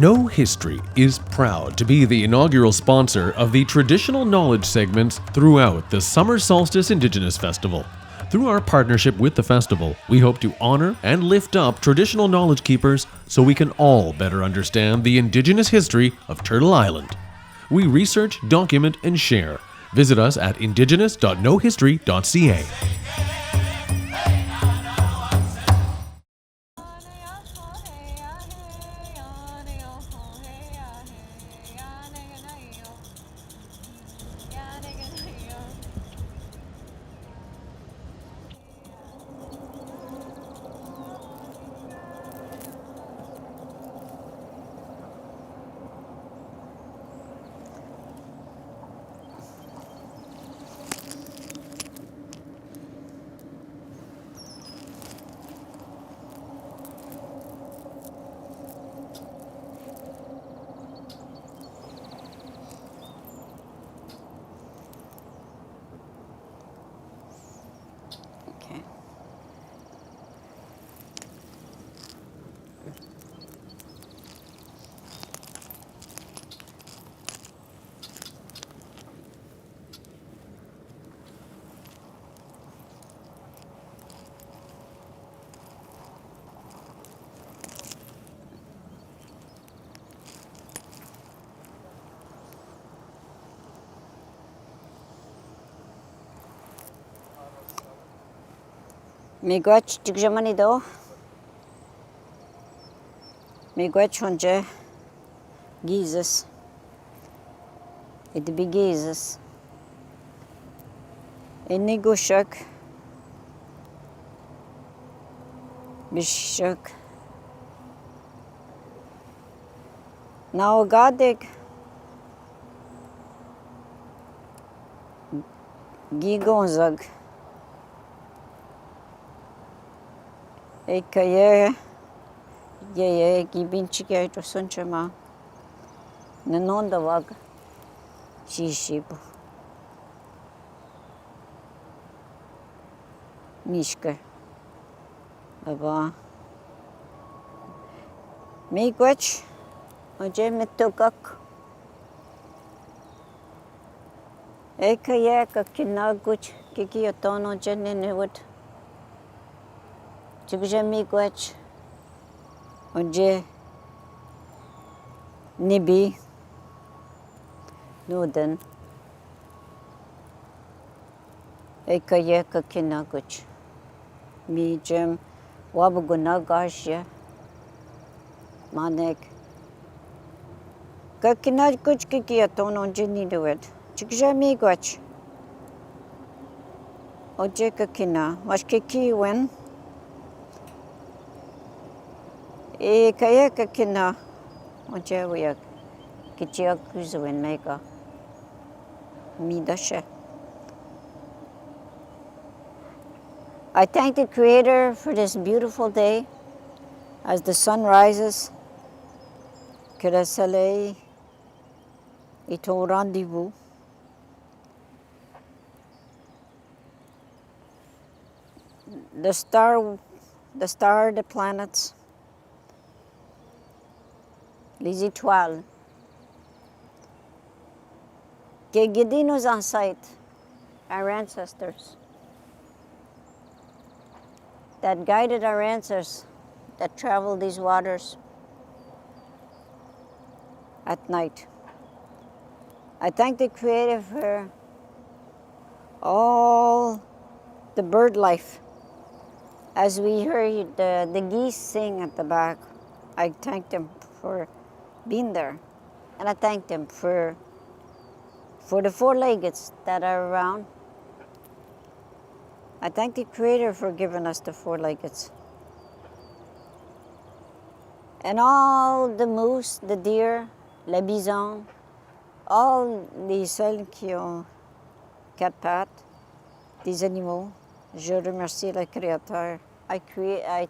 Know History is proud to be the inaugural sponsor of the traditional knowledge segments throughout the Summer Solstice Indigenous Festival. Through our partnership with the festival, we hope to honor and lift up traditional knowledge keepers so we can all better understand the Indigenous history of Turtle Island. We research, document, and share. Visit us at indigenous.knowhistory.ca. Miigwech tigjamanido. Miigwech honje Jesus. It be Jesus. Inigushak. Bishak. Now gadik. Gigonzag. Ekaye ye gibinchike to sunchama nanonda wag shishib mishke aba miigwech oje mitokak ekaye kakinaguch kikiotono jenenewut Chigja miigwech oje nibi nudan ekaye kakinaguch mi jem wabugunagashya manek kakinaguch kikiatono jeniduet Chigja miigwech oje kakina washkikiwen kaya kakina oje wiyak kichiak kuzuwen mega midashe. I thank the Creator for this beautiful day as the sun rises. Que le soleil est au rendez-vous. The star, the planets, les étoiles, qui guident nos ancêtres, our ancestors, that guided our ancestors that traveled these waters at night. I thank the Creator for all the bird life. As we heard the geese sing at the back, I thank them for being there. And I thank them for the four-leggeds that are around. I thank the Creator for giving us the four-leggeds. And all the moose, the deer, les bisons, all les seuls qui ont quatre pattes, des animaux, je remercie le Créateur. I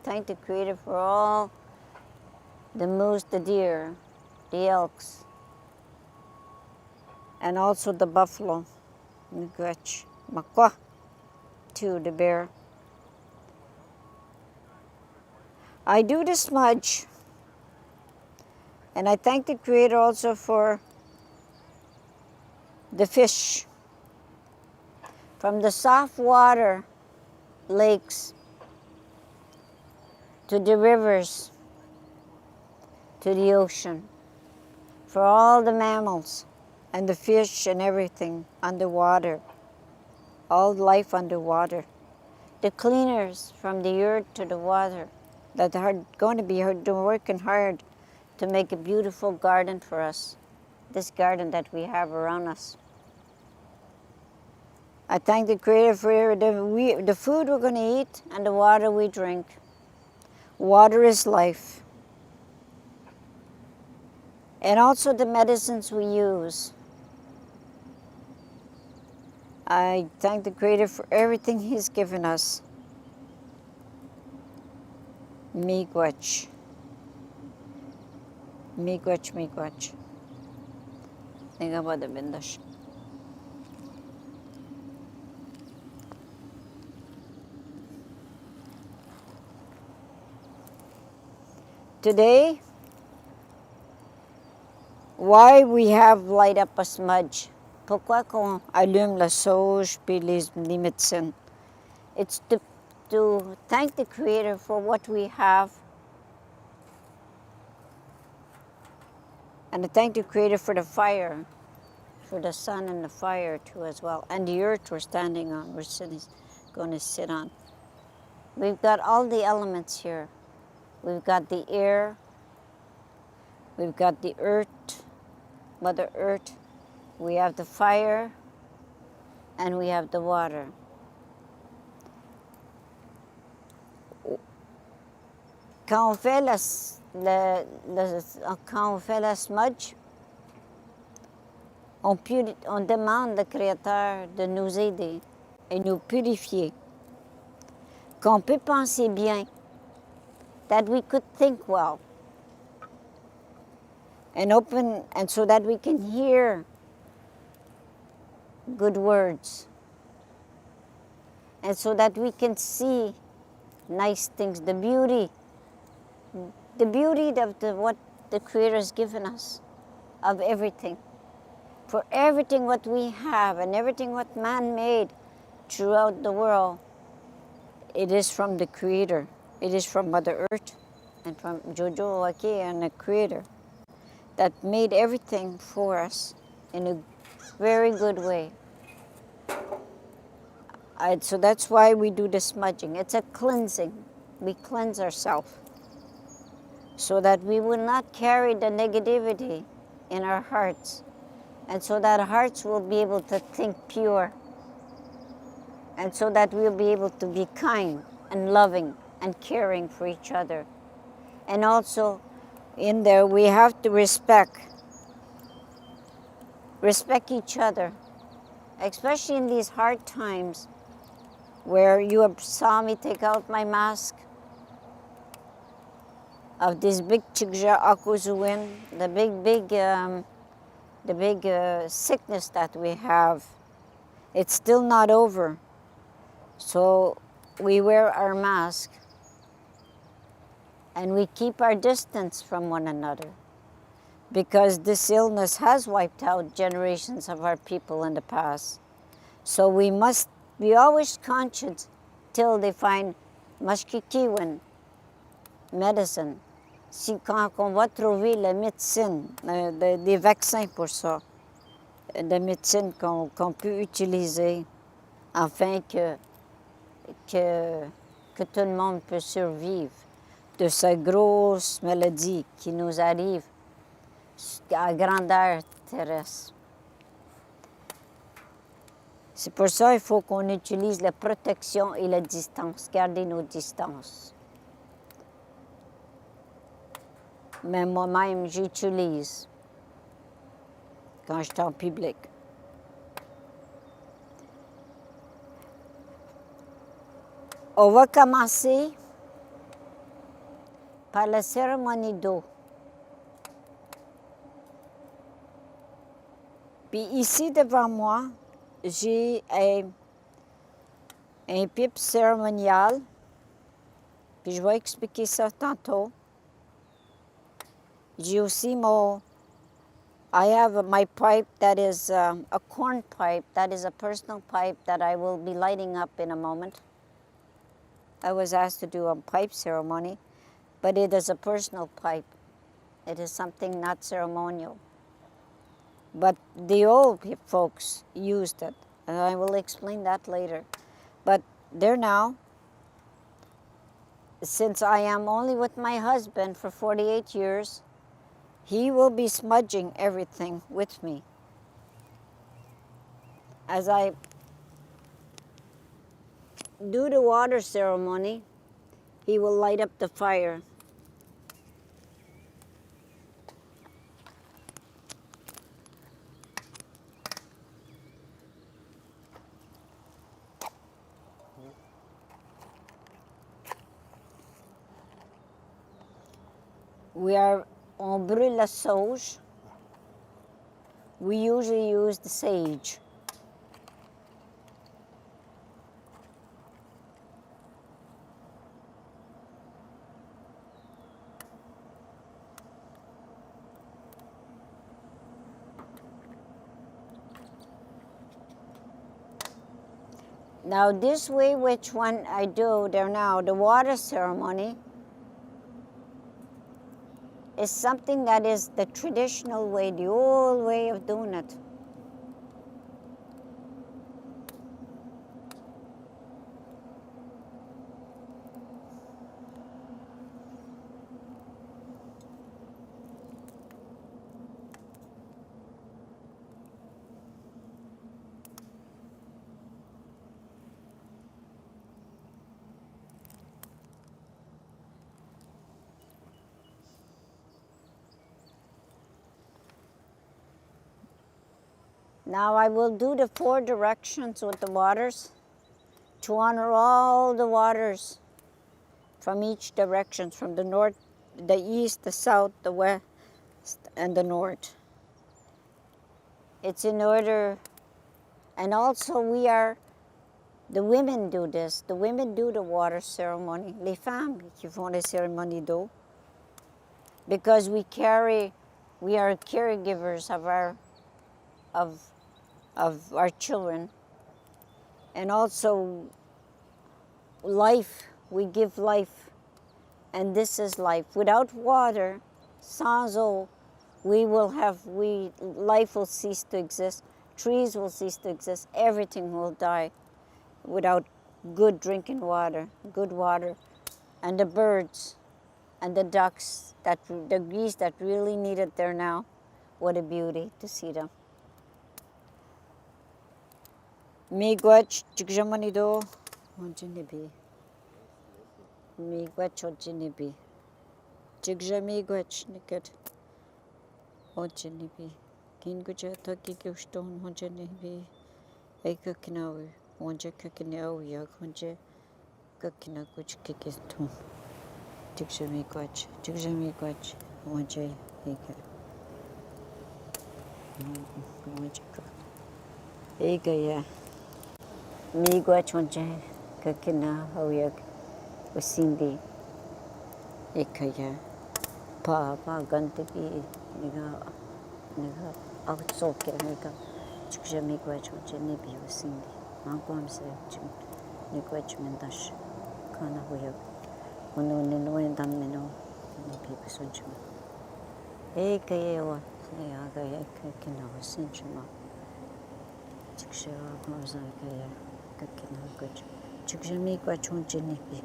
thank the Creator for all the moose, the deer, the elks, and also the buffalo, Miigwech, Makwa, too, the bear. I do the smudge And I thank the Creator also for the fish. From the soft water lakes to the rivers to the ocean. For all the mammals and the fish and everything underwater. All life underwater. The cleaners from the earth to the water that are going to be working hard to make a beautiful garden for us. This garden that we have around us. I thank the Creator for the food we're going to eat and the water we drink. Water is life. And also the medicines we use. I thank the Creator for everything He's given us. Miigwech. Miigwech, miigwech. Think about the bindash. Today, why we have light up a smudge? Pourquoi qu'on allume la sauge puis les médecines? It's to thank the Creator for what we have. And to thank the Creator for the fire, for the sun and the fire too as well. And the earth we're standing on, we're going to sit on. We've got all the elements here. We've got the air, we've got the earth, Mother Earth, we have the fire, and we have the water. Quand on fait quand on fait la smudge, on demande au Créateur de nous aider et nous purifier. Qu'on peut penser bien, that we could think well, and so that we can hear good words, and so that we can see nice things, the beauty of what the Creator has given us, of everything. For everything what we have and everything what man made throughout the world, it is from the Creator. It is from Mother Earth and from Jojo Waki and the Creator that made everything for us in a very good way. So that's why we do the smudging. It's a cleansing. We cleanse ourselves so that we will not carry the negativity in our hearts, and so that our hearts will be able to think pure, and so that we'll be able to be kind and loving and caring for each other. And also in there we have to respect each other, especially in these hard times where you saw me take out my mask of this big chikja akuzuin, the big sickness that we have. It's still not over. So we wear our mask and we keep our distance from one another, because this illness has wiped out generations of our people in the past. So we must be always conscious till they find mashkikiwan, medicine. Si quand on va trouver la médecine, des vaccins pour ça, de médecine qu'on peut utiliser afin que tout le monde peut survivre de cette grosse maladie qui nous arrive à grandeur terrestre. C'est pour ça qu'il faut qu'on utilise la protection et la distance, garder nos distances. Mais moi-même, j'utilise quand je suis en public. On va commencer par la cérémonie d'eau. Puis ici devant moi, j'ai un pipe cérémonial, puis je vais expliquer ça tantôt. You see, Mo, I have my pipe that is a corn pipe. That is a personal pipe that I will be lighting up in a moment. I was asked to do a pipe ceremony, but it is a personal pipe. It is something not ceremonial. But the old folks used it, and I will explain that later. But there now, since I am only with my husband for 48 years, he will be smudging everything with me. As I do the water ceremony, he will light up the fire. On brûle la sauge. We usually use the sage. Now this way, which one I do there now, the water ceremony, is something that is the traditional way, the old way of doing it. Now I will do the 4 directions with the waters to honor all the waters from each direction, from the north, the east, the south, the west, and the north. It's in order, and also the women do this. The women do the water ceremony. Les femmes qui font les cérémonies d'eau. Because we are caregivers of our children. And also life, we give life. And this is life. Without water, sans eau, life will cease to exist. Trees will cease to exist. Everything will die without good drinking water, good water. And the birds and the ducks, the geese that really need it there now, what a beauty to see them. Miigwech chigjamanido onjinibi. Miigwech onjinibi. Chigjamigwech niket onjinibi. Kinguja takiguston onjinibi. Ekakinawi. Onje kakinawi yakonje. Kakina kuch kikiston. Chigjamigwech. Chigjamigwech onje eka. Eka ya. Miigwech onje kakina hawiyak wasindi. Eka ya. Pa gantaki niga outsoke niga. Chigjamigwech onje nibi wasindi. Mangwamse nigwech mendash. Kana hawiyak. Ono endam meno nibi wasunjuma. Eka yewa. Yaga kakina wasunjuma. Chikshawa gozakaya kakina kuch. Chikshamigwech onje nibi.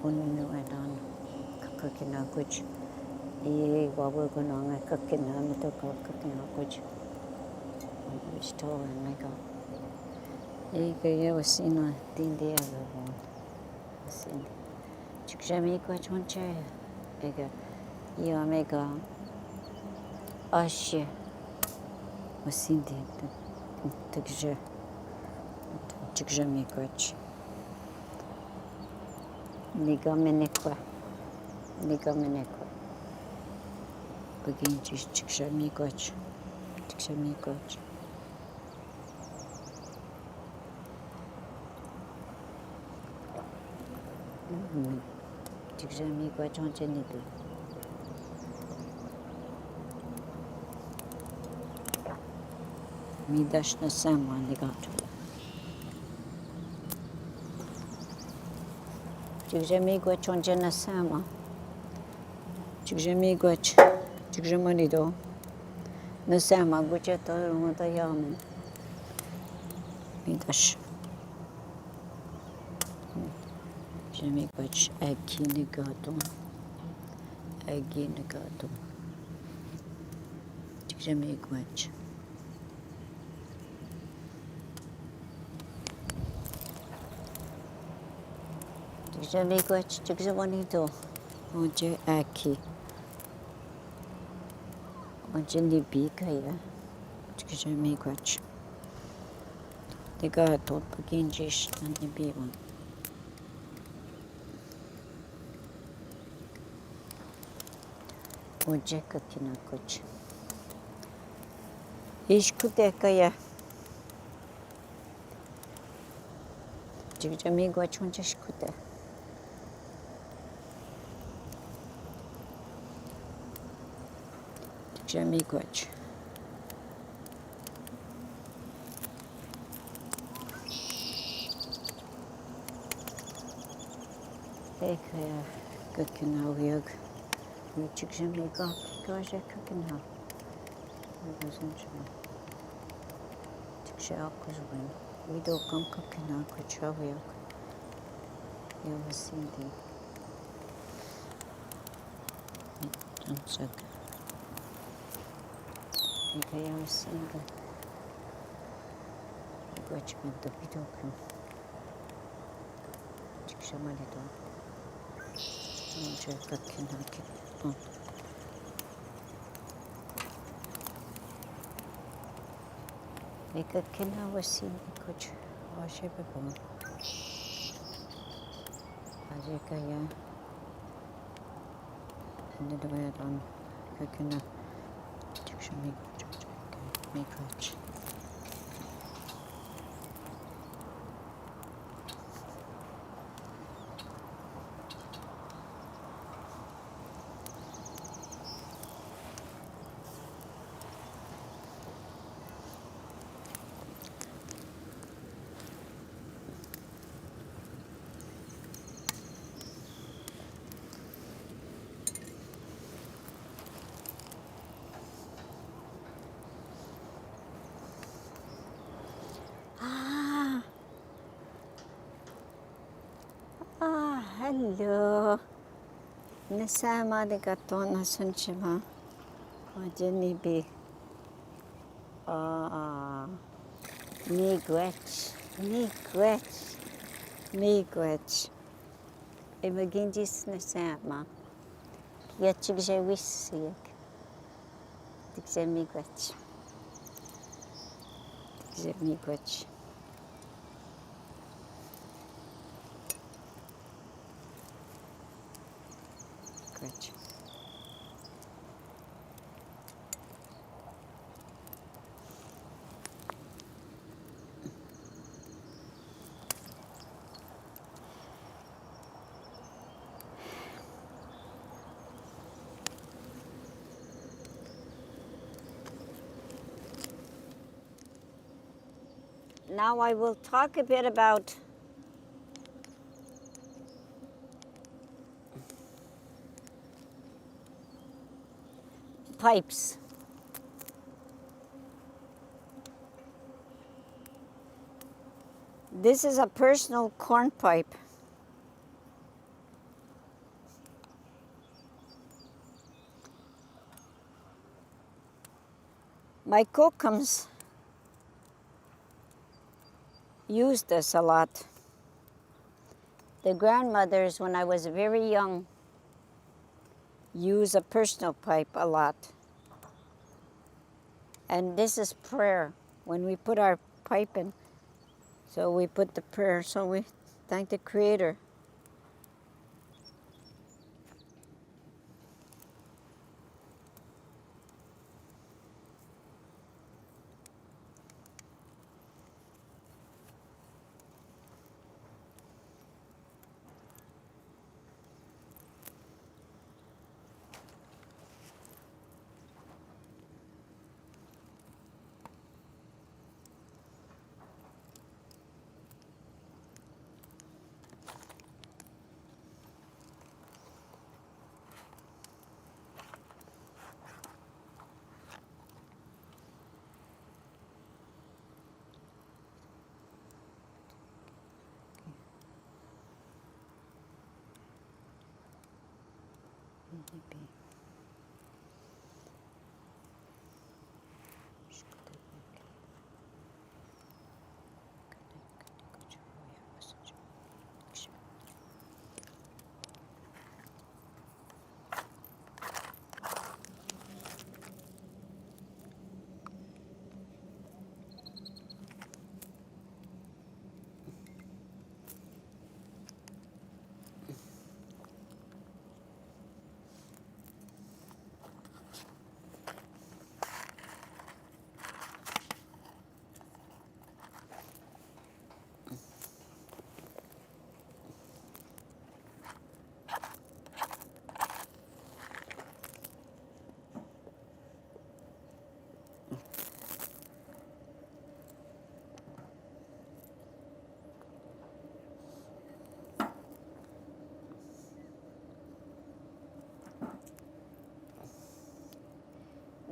Ono endam kakina kuch. Wabu gunanga kakina mitoko kakina kuch. Store and make up. Eka yewa sino dindi agavon. Sindi. Chikshamigwech onje. Eka yewa mega. Ashe. Wasindi. Także chigjamigwech. Nigamenekwa. Begin chigjamigwech. Chigjamigwech. Chigjamigwech onje nibi. Mi daš na samo alligator. Čiže mi gwaч on dyan na sama. Čiže mi gwaч. Čiže manido. Na sama gwacha to rumata yamen. Mi daš. Čiže mi gwaч aki negato. Agi negato. Čiže mi gwač. Čiže mi gwač. Čiže manido. Oje aki. Oje nibi kaya. Čiže mi gwač. Negato paginjish na nibi one. Oje kakina koch. Ishkute kaya. Čiže mi gwač on ishkute. Čiže mi gwač. Kaya kakina uyag. Čiže mi gwač kakina. Čiže ako zvin. Video kam kakina kocha uyag. Eu acendi. Então, saca. E aí eu acendi. Eu te mando video kam. Čiže mali to. Čiže kakina kipo. E kakina acendi kocha. Oje bebon. Aje kaya. Ini dua don kakina. Čiže mi gwač. Hello. Nasama alligator na sanchima. Oje nibi. Mi gwaч. Mi gwach. Mi gwaч. E maginjis na sama. Kaya čiže wisiyak. Čiže mi gwač. Čiže mi gwač. Gwač. Now I will talk a bit about pipes. This is a personal corn pipe. My kokums used this a lot. The grandmothers, when I was very young, used a personal pipe a lot. And this is prayer. When we put our pipe in, so we put the prayer, so we thank the Creator.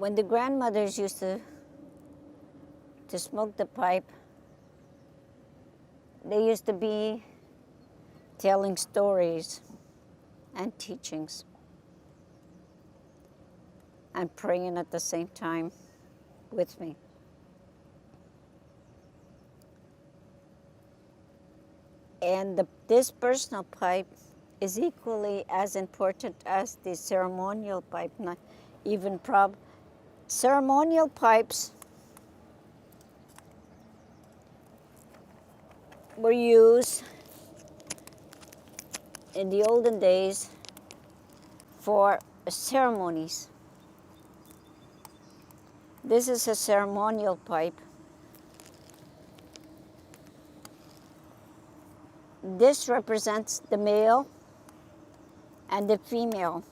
When the grandmothers used to smoke the pipe, they used to be telling stories and teachings and praying at the same time with me. And this personal pipe is equally as important as the ceremonial pipe, not even ceremonial pipes were used in the olden days for ceremonies. This is a ceremonial pipe. This represents the male and the female.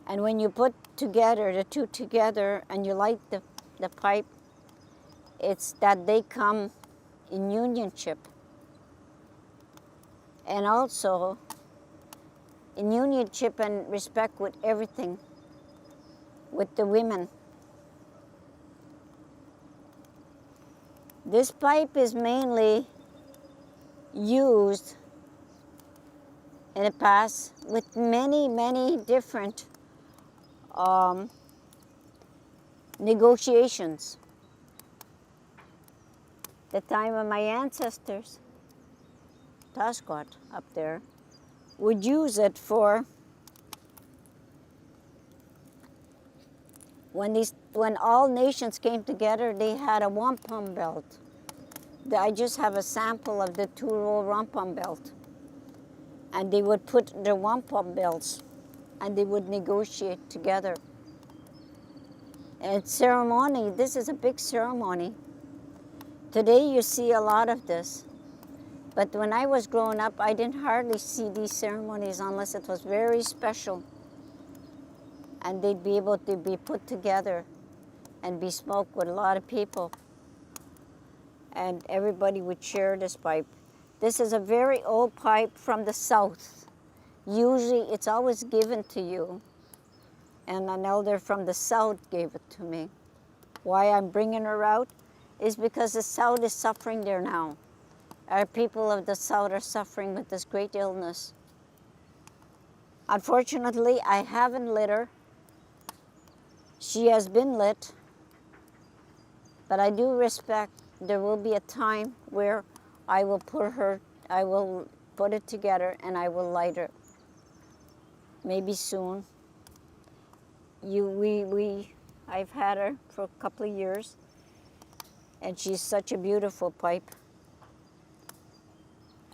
And when you put together the two together and you light the pipe, it's that they come in unionship. And also in unionship and respect with everything, with the women. This pipe is mainly used in the past with many, many different negotiations. The time of my ancestors, Tascott up there, would use it for when all nations came together. They had a wampum belt. I just have a sample of the two-roll wampum belt. And they would put the wampum belts and they would negotiate together. And ceremony, this is a big ceremony. Today you see a lot of this. But when I was growing up, I didn't hardly see these ceremonies unless it was very special. And they'd be able to be put together and be smoked with a lot of people. And everybody would share this pipe. This is a very old pipe from the south. Usually it's always given to you. And an elder from the south gave it to me. Why I'm bringing her out is because the south is suffering there now. Our people of the south are suffering with this great illness. Unfortunately, I haven't lit her. She has been lit. But I do respect there will be a time where I will put it together and I will light her. Maybe soon. I've had her for a couple of years, and she's such a beautiful pipe.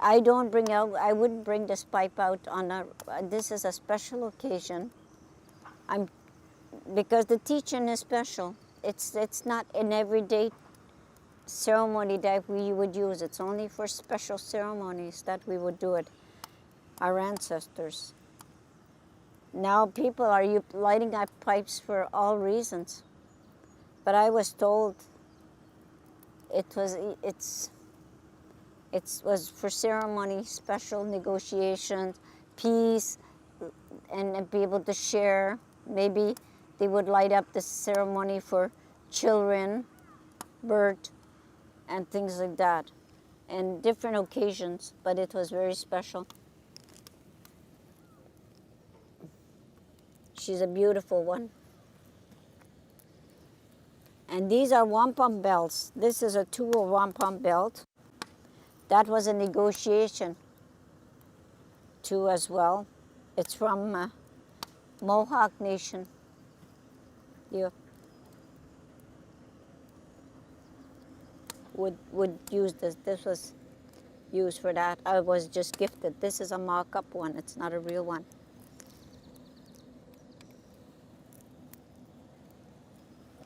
I wouldn't bring this pipe out this is a special occasion. Because the teaching is special. It's not an everyday ceremony that we would use. It's only for special ceremonies that we would do it. Our ancestors. Now people are lighting up pipes for all reasons. But I was told it was for ceremony, special negotiations, peace, and be able to share. Maybe they would light up the ceremony for children, birth, and things like that, and different occasions, but it was very special. She's a beautiful one. And these are wampum belts. This is a tool wampum belt. That was a negotiation too as well. It's from Mohawk Nation. You would use this. This was used for that. I was just gifted. This is a mock-up one. It's not a real one.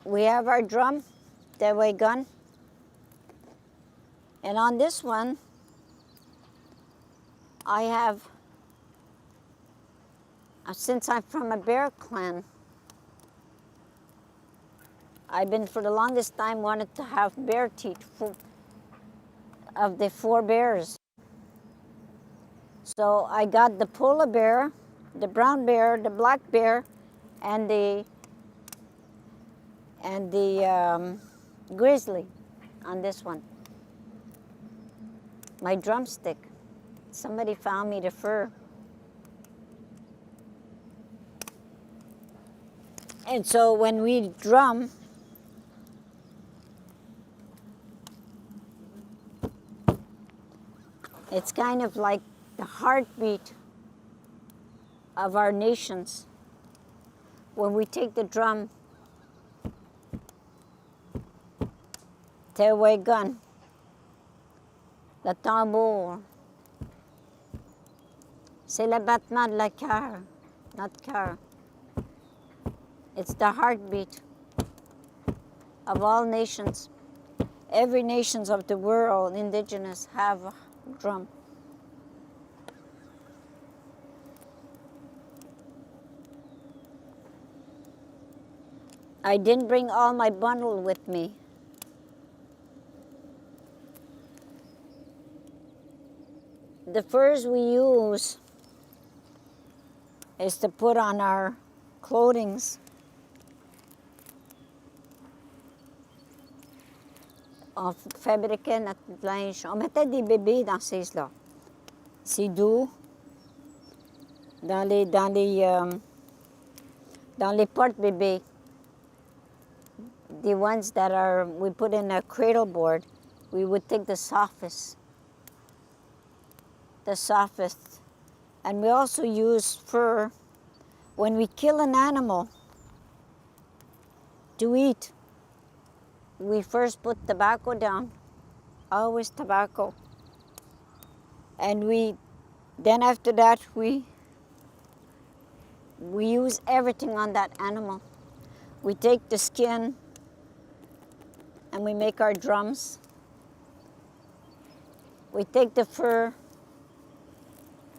We have our drum, deadweight gun. And on this one, I have, since I'm from a bear clan, I've been for the longest time wanted to have bear teeth of the 4 bears. So I got the polar bear, the brown bear, the black bear, and the grizzly on this one. My drumstick. Somebody found me the fur. And so when we drum, it's kind of like the heartbeat of our nations. When we take the drum, deadweight gun, le tambour, c'est le battement de la cœur, notre cœur. It's the heartbeat of all nations. Every nations of the world, indigenous, have a drum. I didn't bring all my bundle with me. The furs we use is to put on our clothings. On fabriquait notre linge. On mettait des bébés dans ces-là. C'est doux. Dans les porte-bébés. The ones that we put in a cradle board, we would take the softest. And we also use fur when we kill an animal to eat. We first put tobacco down, always tobacco. And then after that, we use everything on that animal. We take the skin and we make our drums. We take the fur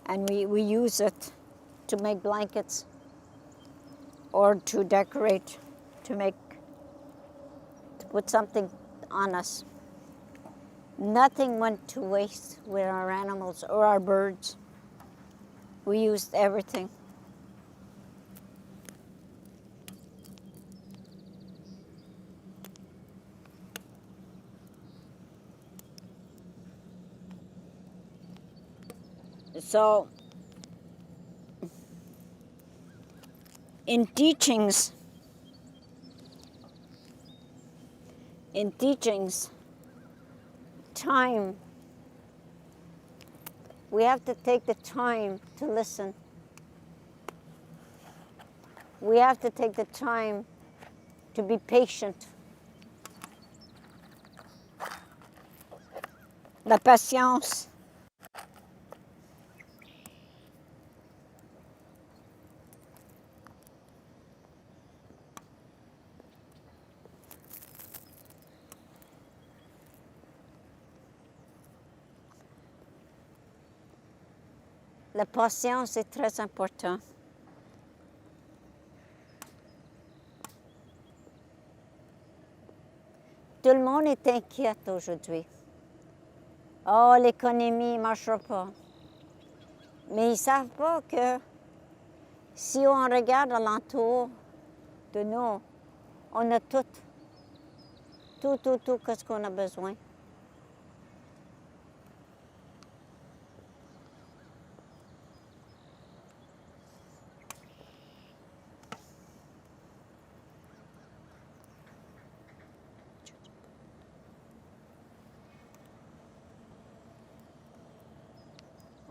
and we use it to make blankets or to decorate, to put something on us. Nothing went to waste with our animals or our birds. We used everything. So, in teachings, time, we have to take the time to listen. We have to take the time to be patient. La patience. La patience est très important. Tout le monde est inquiet aujourd'hui. Oh, l'économie ne marchera pas. Mais ils ne savent pas que si on regarde alentour de nous, on a tout ce qu'on a besoin.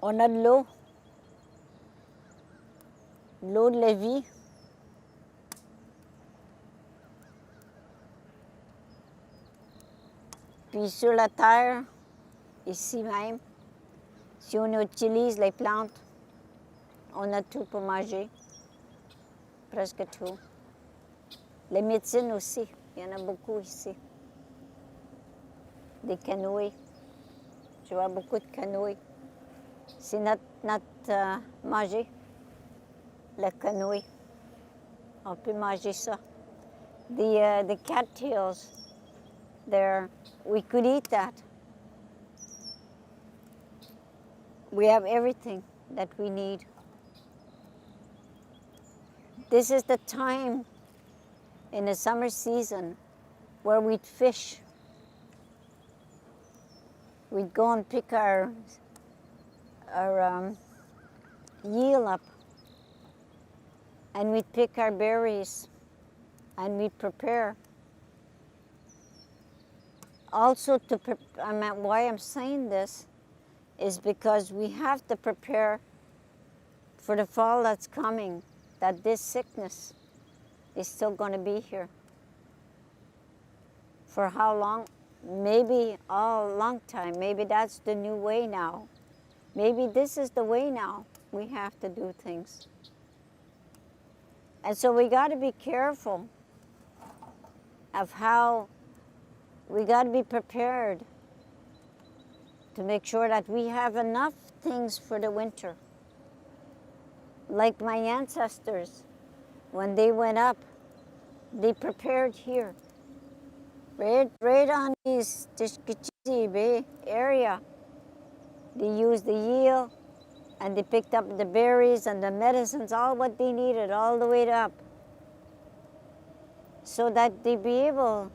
On a de l'eau de la vie. Puis sur la terre, ici même, si on utilise les plantes, on a tout pour manger, presque tout. Les médecines aussi, il y en a beaucoup ici. Des canoës, je vois beaucoup de canoës. C'est notre manger, le canoë. On peut manger ça. The cattails, we could eat that. We have everything that we need. This is the time in the summer season where we'd fish. We'd go and pick our eel up, and we'd pick our berries, and we'd prepare. Also, why I'm saying this is because we have to prepare for the fall that's coming, that this sickness is still going to be here. For how long? Maybe a long time. Maybe that's the new way now. Maybe this is the way now. We have to do things. And so we got to be careful of how we got to be prepared to make sure that we have enough things for the winter. Like my ancestors, when they went up, they prepared here. Right on this Tishkichisi Bay area. They used the eel, and they picked up the berries and the medicines, all what they needed, all the way up. So that they'd be able,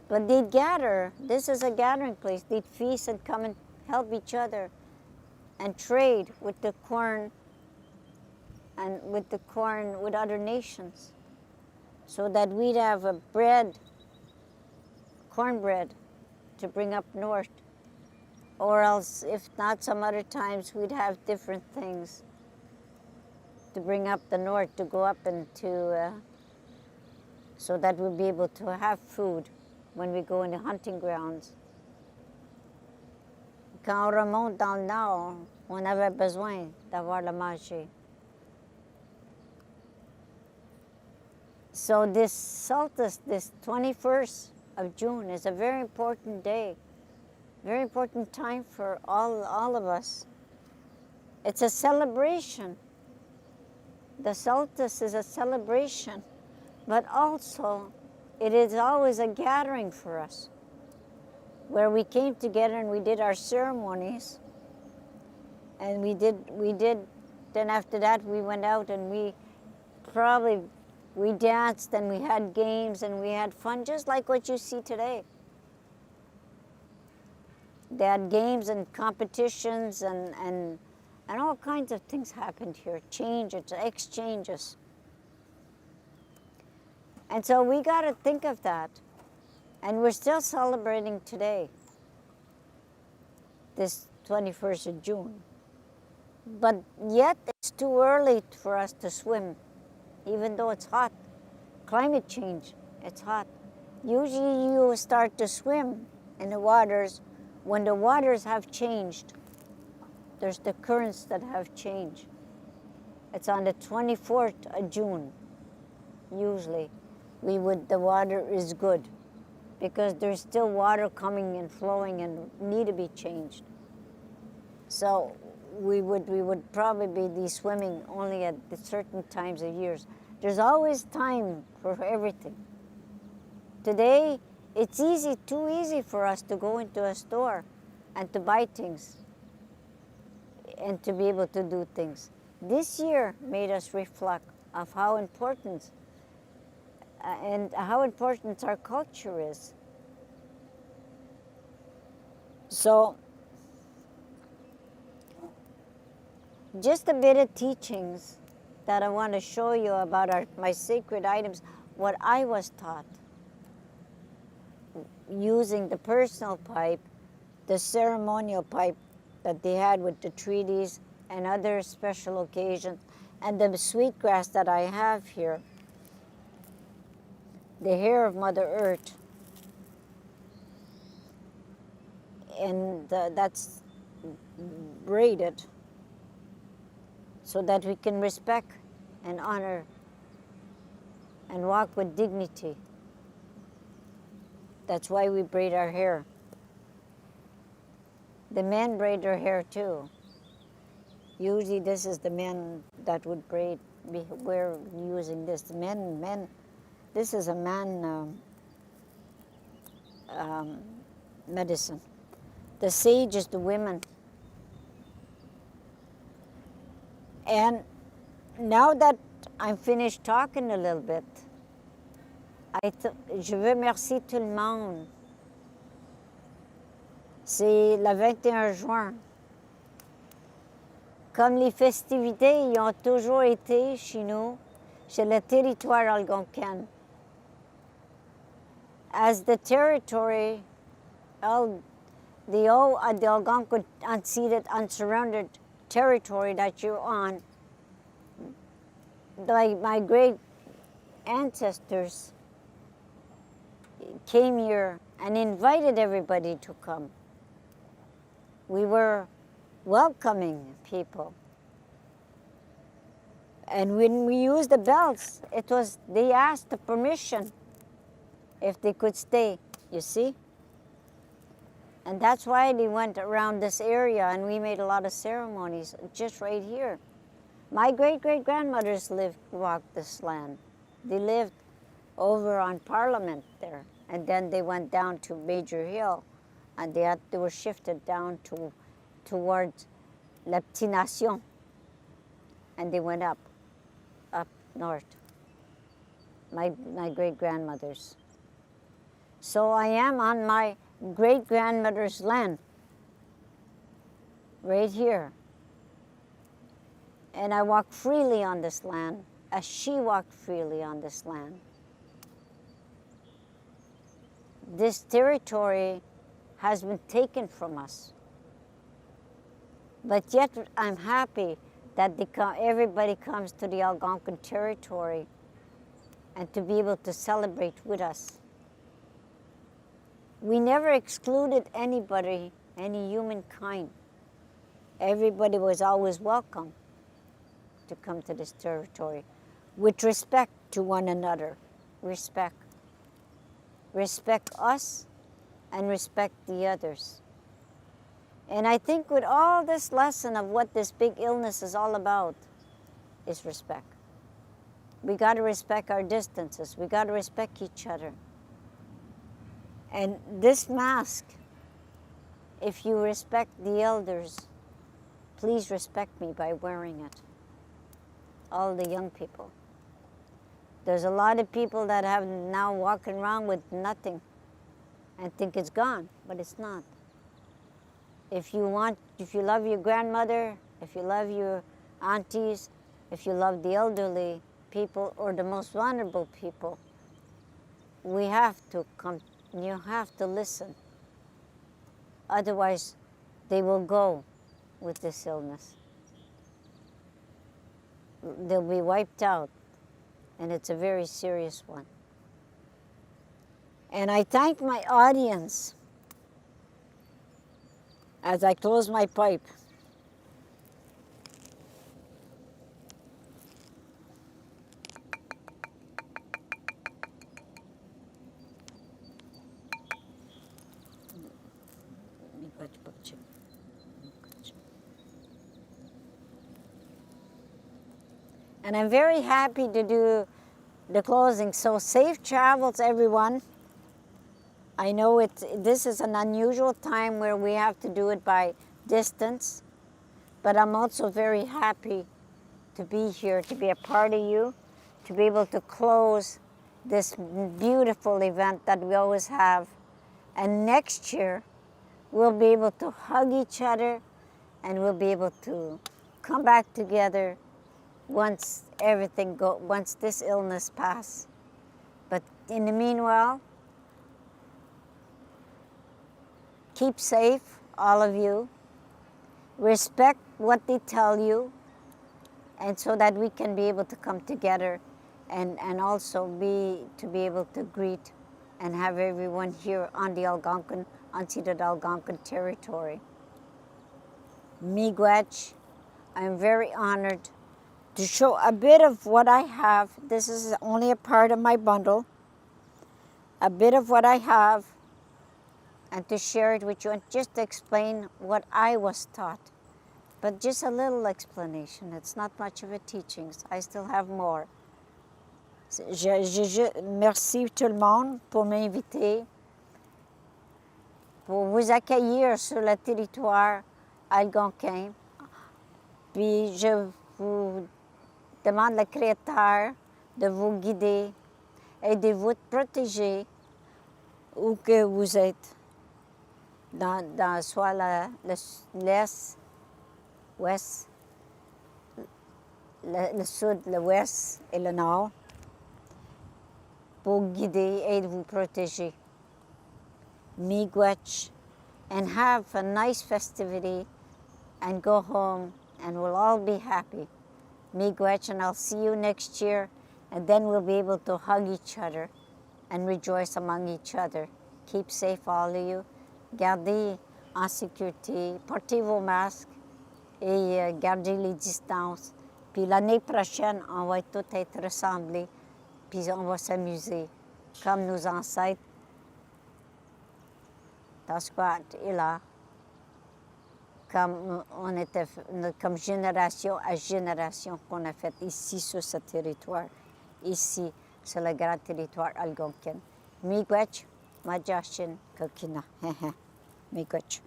but they'd gather. This is a gathering place. They'd feast and come and help each other and trade with the corn and with other nations, so that we'd have a cornbread to bring up north. Or else, if not, some other times we'd have different things to bring up the north, to go up into, so that we'll be able to have food when we go into hunting grounds. Quand on remonte dans le nord, on avait besoin d'avoir le manger. So this solstice, this 21st of June, is a very important day, very important time for all of us. It's a celebration. The solstice is a celebration, but also it is always a gathering for us, where we came together and we did our ceremonies, and we did, then after that we went out and we danced and we had games and we had fun, just like what you see today. They had games and competitions and all kinds of things happened here, exchanges. And so we got to think of that. And we're still celebrating today, this 21st of June. But yet it's too early for us to swim, even though it's hot. Climate change, it's hot. Usually you start to swim in the waters when the waters have changed. There's the currents that have changed. It's on the 24th of June, usually. The water is good, because there's still water coming and flowing and need to be changed. So we would probably be swimming only at the certain times of years. There's always time for everything. Today, it's too easy for us to go into a store and to buy things and to be able to do things. This year made us reflect of how important our culture is. So, just a bit of teachings that I want to show you about my sacred items, what I was taught, using the personal pipe, the ceremonial pipe, that they had with the treaties and other special occasions. And the sweetgrass that I have here, the hair of Mother Earth, and that's braided so that we can respect and honor and walk with dignity. That's why we braid our hair. The men braid their hair too. Usually this is the men that would braid, we're using this. The men, this is a man medicine. The sage is the women. And now that I'm finished talking a little bit, je veux remercier tout le monde. C'est le 21 juin. Comme les festivités y ont toujours été chez nous, chez le territoire algonquin. As the territory, the Algonquin unceded, unsurrounded territory that you're on, my great ancestors came here and invited everybody to come. We were welcoming people. And when we used the belts, they asked the permission if they could stay, you see? And that's why they went around this area, and we made a lot of ceremonies just right here. My great-great-grandmothers walked this land. They lived over on Parliament there, and then they went down to Major Hill, and they were shifted down towards La Petite Nation, and they went up north. My great-grandmothers. So I am on my great-grandmother's land, right here. And I walk freely on this land, as she walked freely on this land. This territory has been taken from us. But yet I'm happy that everybody comes to the Algonquin territory and to be able to celebrate with us. We never excluded anybody, any humankind. Everybody was always welcome to come to this territory with respect to one another. Respect. Respect us and respect the others. And I think with all this lesson of what this big illness is all about is respect. We got to respect our distances. We got to respect each other. And this mask, if you respect the elders, please respect me by wearing it. All the young people. There's a lot of people that have now walking around with nothing and think it's gone, but it's not. If you love your grandmother, if you love your aunties, if you love the elderly people or the most vulnerable people, we have to come, you have to listen. Otherwise, they will go with this illness. They'll be wiped out, and it's a very serious one. And I thank my audience as I close my pipe. And I'm very happy to do the closing. So safe travels, everyone. I know this is an unusual time where we have to do it by distance, but I'm also very happy to be here, to be a part of you, to be able to close this beautiful event that we always have. And next year, we'll be able to hug each other and we'll be able to come back together once this illness passes. But in the meanwhile, keep safe, all of you. respect what they tell you, and so that we can be able to come together and also be able to greet and have everyone here on the Algonquin, unceded Algonquin territory. Miigwech, I'm very honored to show a bit of what I have. This is only a part of my bundle. A bit of what I have, and to share it with you and just to explain what I was taught. But just a little explanation. It's not much of a teaching. I still have more. Merci tout le monde pour m'inviter, pour vous accueillir sur le territoire algonquin. Puis je vous demande le Créateur de vous guider et de vous protéger où que vous êtes, dans soit l'est, ouest, le sud, l'ouest et le nord, pour guider et vous protéger. Miigwech, and have a nice festivity and go home and we'll all be happy. Miigwech, and I'll see you next year, and then we'll be able to hug each other and rejoice among each other. Keep safe, all of you. Gardez en sécurité, portez vos masques et gardez les distances. Puis l'année prochaine, on va tous être rassemblés, puis on va s'amuser comme nos ancêtres. Tasquat est là, comme on était, comme génération à génération qu'on a fait ici sur ce territoire, ici sur le grand territoire algonquin. Miigwech, Majashin, Kokina. Miigwech.